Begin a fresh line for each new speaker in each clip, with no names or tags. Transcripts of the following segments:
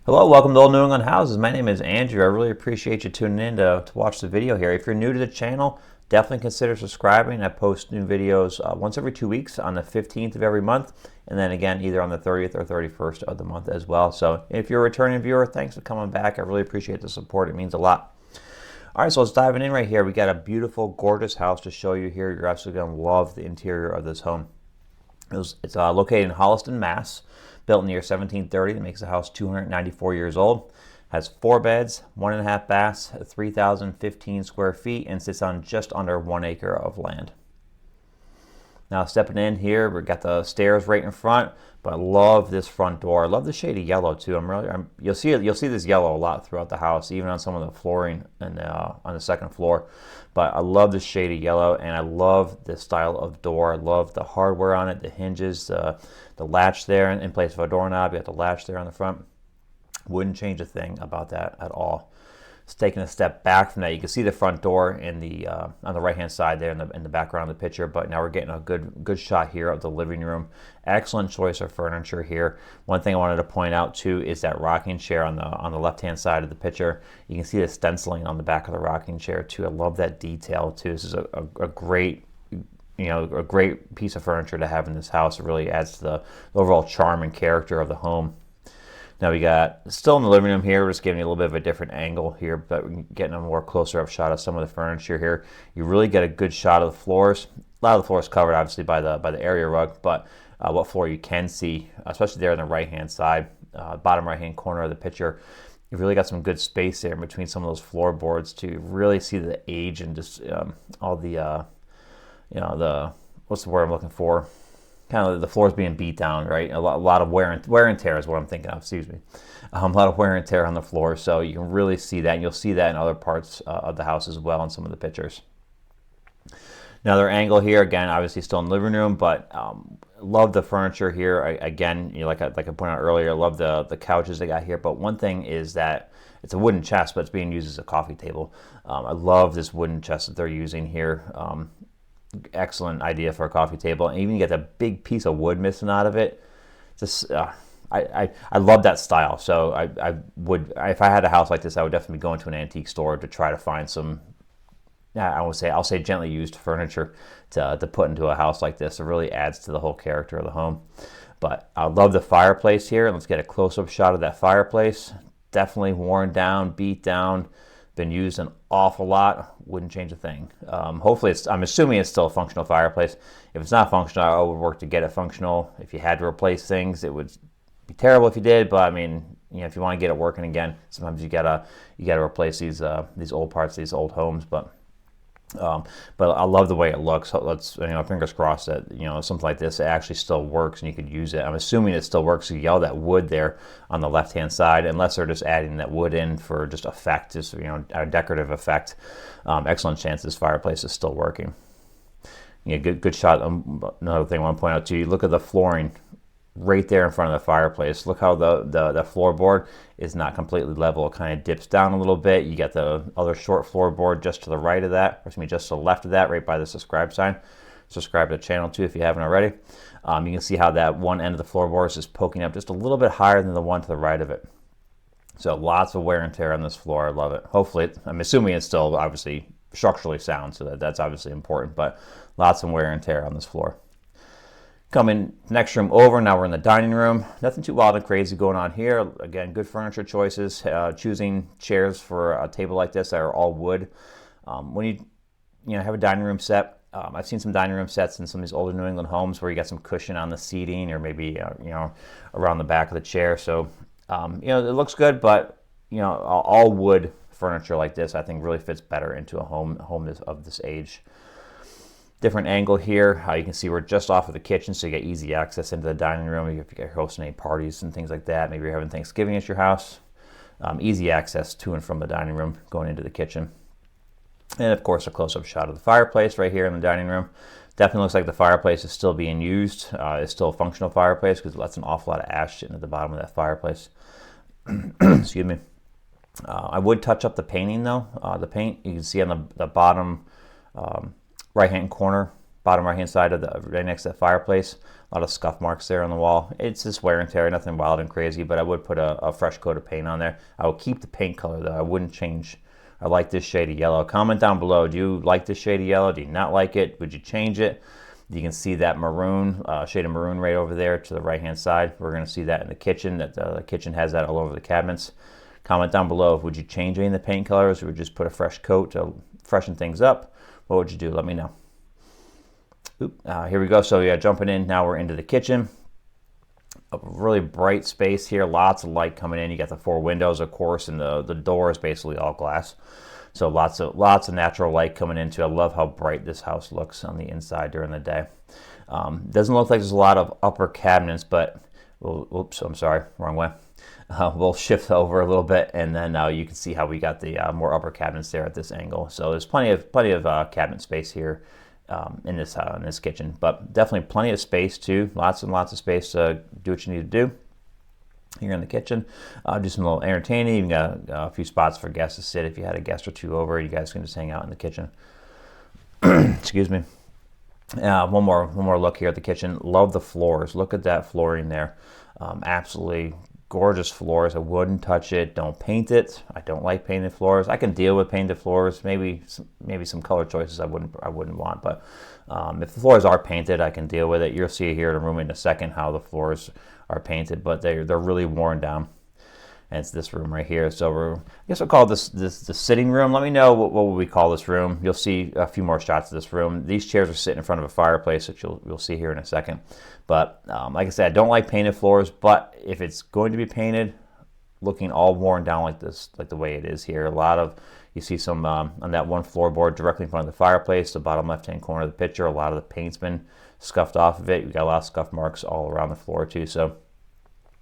Hello, welcome to Old New England Houses. My name is Andrew. I really appreciate you tuning in to watch the video here. If you're new to the channel, definitely consider subscribing. I post new videos once every 2 weeks on the 15th of every month, and then again either on the 30th or 31st of the month as well. So if you're a returning viewer, thanks for coming back. I really appreciate the support. It means a lot. All right, so let's dive in right here. We got a beautiful, gorgeous house to show you here. You're absolutely going to love the interior of this home. It's located in Holliston, Mass. Built in the year 1730. That makes the house 294 years old. Has 4 beds, 1.5 baths, 3,015 square feet, and sits on just under 1 acre of land. Now stepping in here, we've got the stairs right in front, but I love this front door. I love the shade of yellow too. You'll see this yellow a lot throughout the house, even on some of the flooring and on the second floor. But I love the shade of yellow, and I love the style of door. I love the hardware on it, the hinges, the latch there in place of a doorknob. You got the latch there on the front. Wouldn't change a thing about that at all. It's taking a step back from that. You can see the front door in the on the right hand side there in the background of the picture, but now we're getting a good shot here of the living room. Excellent choice of furniture here. One thing I wanted to point out too is that rocking chair on the left hand side of the picture. You can see the stenciling on the back of the rocking chair too. I love that detail too. This is a great, a great piece of furniture to have in this house. It really adds to the overall charm and character of the home. Now we got, still in the living room here, we're just giving you a little bit of a different angle here, but we're getting a more closer up shot of some of the furniture here. You really get a good shot of the floors. A lot of the floor is covered obviously by the area rug, but what floor you can see, especially there on the right hand side, bottom right hand corner of the picture, you've really got some good space there in between some of those floorboards to really see the age and just all the, what's the word I'm looking for? Kind of the floors being beat down, right? A lot of wear and tear is what I'm thinking of, excuse me. A lot of wear and tear on the floor, so you can really see that, and you'll see that in other parts of the house as well in some of the pictures. Another angle here, again, obviously still in the living room, but love the furniture here. Again, like I pointed out earlier, I love the couches they got here, but one thing is that it's a wooden chest, but it's being used as a coffee table. I love this wooden chest that they're using here. Excellent idea for a coffee table, and even you get a big piece of wood missing out of it. Just I love that style. So I would, if I had a house like this, I would definitely go into an antique store to try to find some, I'll say gently used furniture to put into a house like this. It really adds to the whole character of the home. But I love the fireplace here. Let's get a close-up shot of that fireplace. Definitely worn down, beat down, been used an awful lot. Wouldn't change a thing. Hopefully, I'm assuming it's still a functional fireplace. If it's not functional, I would work to get it functional. If you had to replace things, it would be terrible if you did. But I mean, if you want to get it working again, sometimes you gotta replace these old parts, these old homes. But I love the way it looks. So let's, fingers crossed that something like this, it actually still works and you could use it. I'm assuming it still works. So you yell that wood there on the left hand side, unless they're just adding that wood in for just effect, just a decorative effect. Excellent chance this fireplace is still working. Good shot. Another thing I want to point out to you, look at the flooring right there in front of the fireplace. Look how the floorboard is not completely level. It kind of dips down a little bit. You got the other short floorboard just to the right of that, or excuse me, just to the left of that, right by the subscribe sign. Subscribe to the channel too if you haven't already. You can see how that one end of the floorboard is just poking up just a little bit higher than the one to the right of it. So lots of wear and tear on this floor. I love it. Hopefully, I'm assuming it's still obviously structurally sound, so that's obviously important, but lots of wear and tear on this floor. Coming next room over, now we're in the dining room. Nothing too wild and crazy going on here. Again, good furniture choices. Choosing chairs for a table like this that are all wood. When you have a dining room set, I've seen some dining room sets in some of these older New England homes where you got some cushion on the seating, or maybe around the back of the chair. So it looks good, but all wood furniture like this I think really fits better into a home of this age. Different angle here. You can see we're just off of the kitchen, so you get easy access into the dining room if you're hosting any parties and things like that. Maybe you're having Thanksgiving at your house. Easy access to and from the dining room going into the kitchen. And of course, a close-up shot of the fireplace right here in the dining room. Definitely looks like the fireplace is still being used. It's still a functional fireplace because it lets an awful lot of ash sitting at the bottom of that fireplace. Excuse me. I would touch up the painting though. The paint, you can see on the bottom right hand corner bottom right hand side of the right next to the fireplace. A lot of scuff marks there on the wall. It's just wear and tear, nothing wild and crazy, but I would put a fresh coat of paint on there. I would keep the paint color though. I wouldn't change. I like this shade of yellow. Comment down below. Do you like this shade of yellow? Do you not like it? Would you change it? You can see that maroon, shade of maroon right over there to the right hand side. We're going to see that in the kitchen. That the kitchen has that all over the cabinets. Comment down below. Would you change any of the paint colors, or would you just put a fresh coat to freshen things up? What would you do? Let me know. Here we go. So yeah, jumping in now, we're into the kitchen. A really bright space here, lots of light coming in. You got the 4 windows, of course, and the door is basically all glass. So lots of natural light coming into. I love how bright this house looks on the inside during the day. Doesn't look like there's a lot of upper cabinets, but oops, I'm sorry, wrong way. We'll shift over a little bit, and then you can see how we got the more upper cabinets there at this angle. So there's plenty of cabinet space here in this kitchen, but definitely plenty of space too. Lots and lots of space to do what you need to do here in the kitchen. Do some little entertaining. You've got a few spots for guests to sit. If you had a guest or two over, you guys can just hang out in the kitchen. Excuse me. One more look here at the kitchen. Love the floors. Look at that flooring there. Absolutely gorgeous floors. I wouldn't touch it. Don't paint it. I don't like painted floors. I can deal with painted floors. Maybe some color choices I wouldn't want. But if the floors are painted, I can deal with it. You'll see here in a room in a second how the floors are painted, but they're really worn down. And it's this room right here. So I guess we'll call this the sitting room. Let me know what would we call this room. You'll see a few more shots of this room. These chairs are sitting in front of a fireplace, which you'll see here in a second. But like I said, I don't like painted floors, but if it's going to be painted, looking all worn down like this, like the way it is here, you see some on that one floorboard directly in front of the fireplace, the bottom left-hand corner of the picture, a lot of the paint's been scuffed off of it. You got a lot of scuff marks all around the floor too. So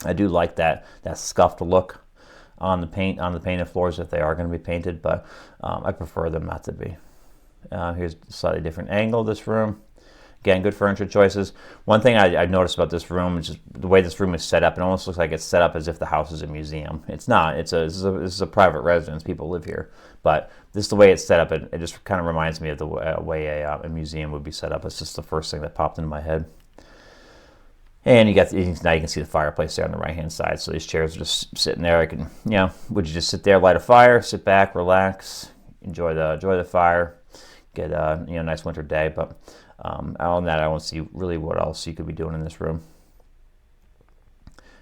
I do like that scuffed look on the painted floors if they are going to be painted, but I prefer them not to be. Here's a slightly different angle of this room. Again, good furniture choices. One thing I've noticed about this room is just the way this room is set up. It almost looks like it's set up as if the house is a museum. It's not. This is a private residence. People live here. But this is the way it's set up. It just kind of reminds me of the way a museum would be set up. It's just the first thing that popped into my head. And now you can see the fireplace there on the right-hand side. So these chairs are just sitting there. Would you just sit there, light a fire, sit back, relax, enjoy the fire, get a nice winter day. But other than that, I don't see really what else you could be doing in this room.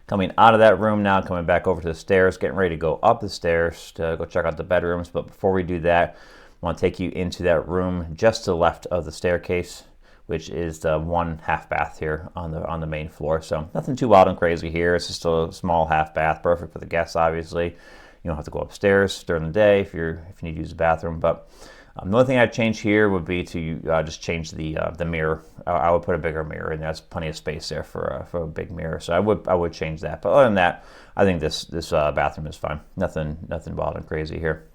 Coming out of that room now, coming back over to the stairs, getting ready to go up the stairs to go check out the bedrooms. But before we do that, I want to take you into that room just to the left of the staircase, which is the 1 half bath here on the main floor. So nothing too wild and crazy here. It's just a small half bath, perfect for the guests, obviously. You don't have to go upstairs during the day if you need to use the bathroom. But the only thing I'd change here would be to just change the mirror. I would put a bigger mirror in there. There's plenty of space there for a big mirror. So I would change that. But other than that, I think this bathroom is fine. Nothing wild and crazy here.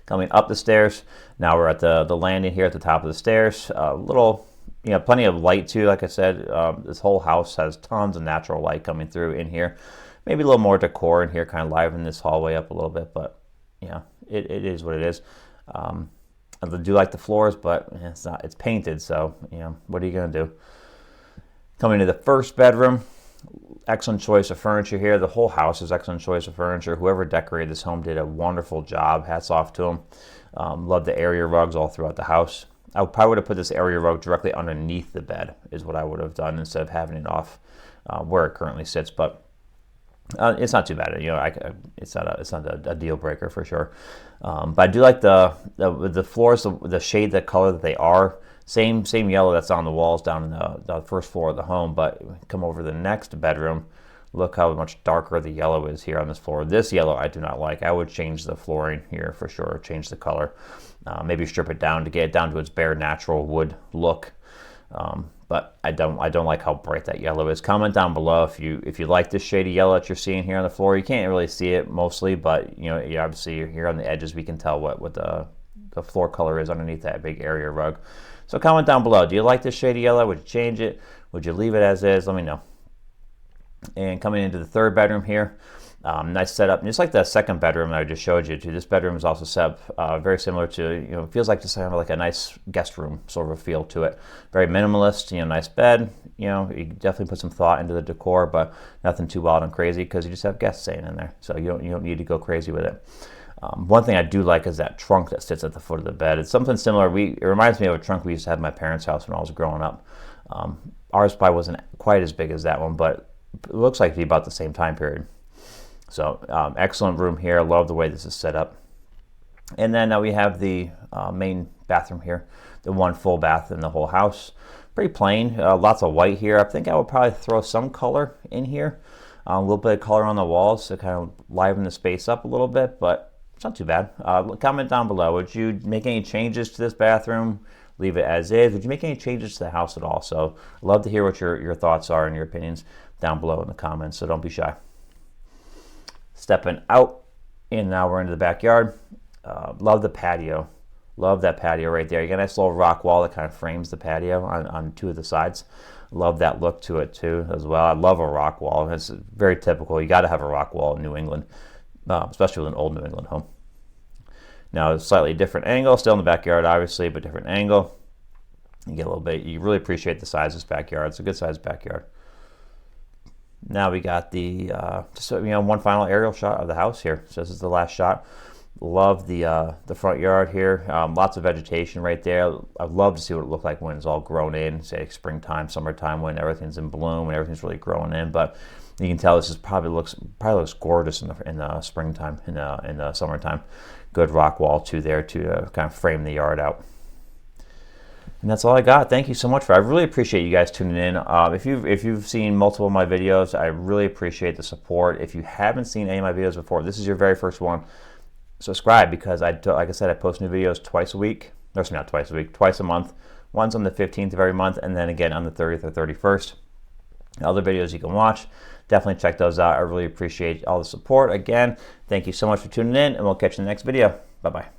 Coming up the stairs, now we're at the landing here at the top of the stairs. Plenty of light too. Like I said, this whole house has tons of natural light coming through in here. Maybe a little more decor in here, kind of liven this hallway up a little bit, but it is what it is. I do like the floors, but it's painted, so what are you gonna do? Coming to the first bedroom. Excellent choice of furniture here. The whole house is excellent choice of furniture. Whoever decorated this home did a wonderful job. Hats off to them. Love the area rugs all throughout the house. I probably would have put this area rug directly underneath the bed is what I would have done instead of having it off where it currently sits. But it's not too bad. It's not a deal breaker for sure. But I do like the floors, the shade, the color that they are. Same yellow that's on the walls down in the first floor of the home, but come over to the next bedroom. Look how much darker the yellow is here on this floor. This yellow I do not like. I would change the flooring here for sure, change the color. Maybe strip it down to get it down to its bare natural wood look. But I don't like how bright that yellow is. Comment down below if you like this shade of yellow that you're seeing here on the floor. You can't really see it mostly, but obviously here on the edges we can tell what the floor color is underneath that big area rug. So comment down below. Do you like this shade of yellow? Would you change it? Would you leave it as is? Let me know. And coming into the third bedroom here, Nice setup, just like the second bedroom that I just showed you. Too. This bedroom is also set up very similar to, it feels like just kind of like a nice guest room sort of a feel to it. Very minimalist, nice bed. You definitely put some thought into the decor, but nothing too wild and crazy because you just have guests staying in there, so you don't need to go crazy with it. One thing I do like is that trunk that sits at the foot of the bed. It's something similar. It reminds me of a trunk we used to have at my parents' house when I was growing up. Ours probably wasn't quite as big as that one, but it looks like to be about the same time period. So excellent room here. Love the way this is set up. And then now we have the main bathroom here, the one full bath in the whole house. Pretty plain, lots of white here. I think I would probably throw some color in here, a little bit of color on the walls to kind of liven the space up a little bit, but it's not too bad. Comment down below. Would you make any changes to this bathroom? Leave it as is. Would you make any changes to the house at all? So I'd love to hear what your thoughts are and your opinions down below in the comments, so don't be shy. Stepping out, and now we're into the backyard. Love the patio. Love that patio right there. You got a nice little rock wall that kind of frames the patio on two of the sides. Love that look to it too as well. I love a rock wall. It's very typical. You got to have a rock wall in New England, especially with an old New England home. Now a slightly different angle, still in the backyard obviously, but different angle. You get a little bit. You really appreciate the size of this backyard. It's a good sized backyard. Now we got the just one final aerial shot of the house here. So this is the last shot. Love the front yard here. Lots of vegetation right there. I'd love to see what it looked like when it's all grown in, say springtime, summertime, when everything's in bloom and everything's really growing in. But you can tell this is probably looks gorgeous in the springtime, in the summertime. Good rock wall too there to kind of frame the yard out. And that's all I got. Thank you so much I really appreciate you guys tuning in. If you've seen multiple of my videos, I really appreciate the support. If you haven't seen any of my videos before, this is your very first one, subscribe, because like I said, I post new videos twice a week. No, not twice a week, twice a month. One's on the 15th of every month, and then again on the 30th or 31st. Other videos you can watch. Definitely check those out. I really appreciate all the support. Again, thank you so much for tuning in, and we'll catch you in the next video. Bye-bye.